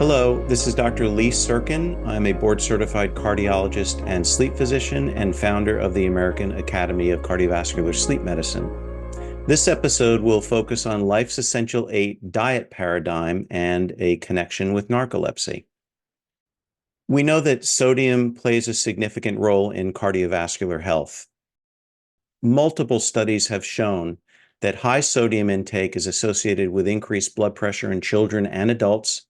Hello, this is Dr. Lee Surkin. I'm a board-certified cardiologist and sleep physician and founder of the American Academy of Cardiovascular Sleep Medicine. This episode will focus on life's essential 8 diet paradigm and a connection with narcolepsy. We know that sodium plays a significant role in cardiovascular health. Multiple studies have shown that high sodium intake is associated with increased blood pressure in children and adults,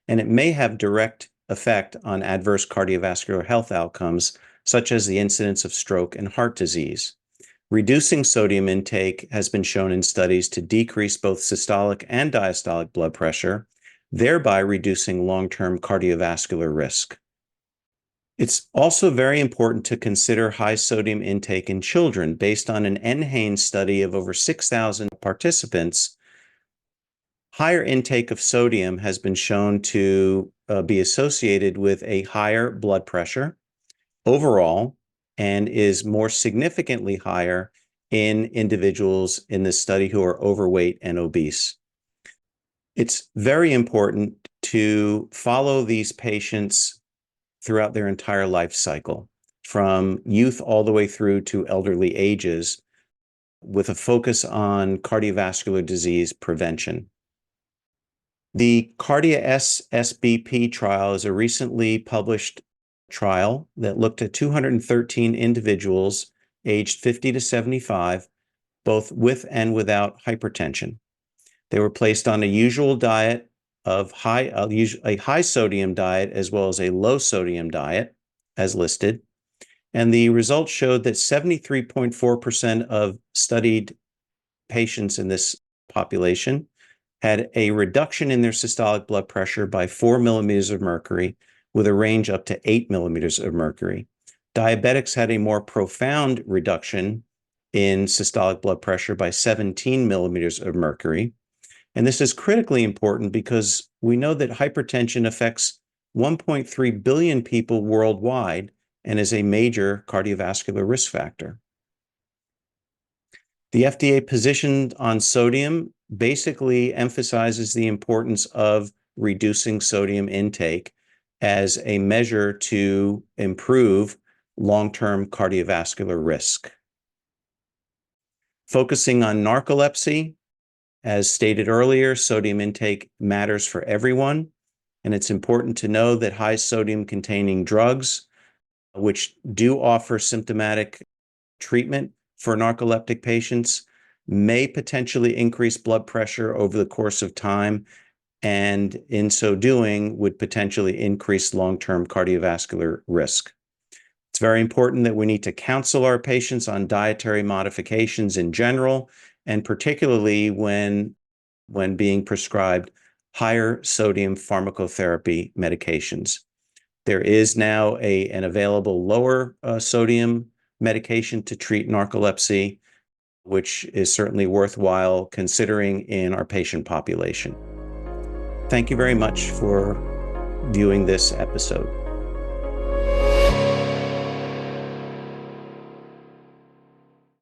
and it may have direct effect on adverse cardiovascular health outcomes, such as the incidence of stroke and heart disease. Reducing sodium intake has been shown in studies to decrease both systolic and diastolic blood pressure, thereby reducing long-term cardiovascular risk. It's also very important to consider high sodium intake in children. Based on an NHANES study of over 6,000 participants, higher intake of sodium has been shown to be associated with a higher blood pressure overall and is more significantly higher in individuals in this study who are overweight and obese. It's very important to follow these patients throughout their entire life cycle, from youth all the way through to elderly ages, with a focus on cardiovascular disease prevention. The KARDIA-SBP trial is a recently published trial that looked at 213 individuals aged 50 to 75, both with and without hypertension. They were placed on a usual diet of a high sodium diet as well as a low sodium diet, as listed. And the results showed that 73.4% of studied patients in this population had a reduction in their systolic blood pressure by 4 millimeters of mercury, with a range up to 8 millimeters of mercury. Diabetics had a more profound reduction in systolic blood pressure by 17 millimeters of mercury. And this is critically important because we know that hypertension affects 1.3 billion people worldwide and is a major cardiovascular risk factor. The FDA position on sodium basically emphasizes the importance of reducing sodium intake as a measure to improve long-term cardiovascular risk. Focusing on narcolepsy, as stated earlier, sodium intake matters for everyone, and it's important to know that high sodium containing drugs, which do offer symptomatic treatment for narcoleptic patients, may potentially increase blood pressure over the course of time, and in so doing would potentially increase long-term cardiovascular risk. It's very important that we need to counsel our patients on dietary modifications in general, and particularly when being prescribed higher sodium pharmacotherapy medications. There is now an available lower sodium medication to treat narcolepsy, which is certainly worthwhile considering in our patient population. Thank you very much for viewing this episode.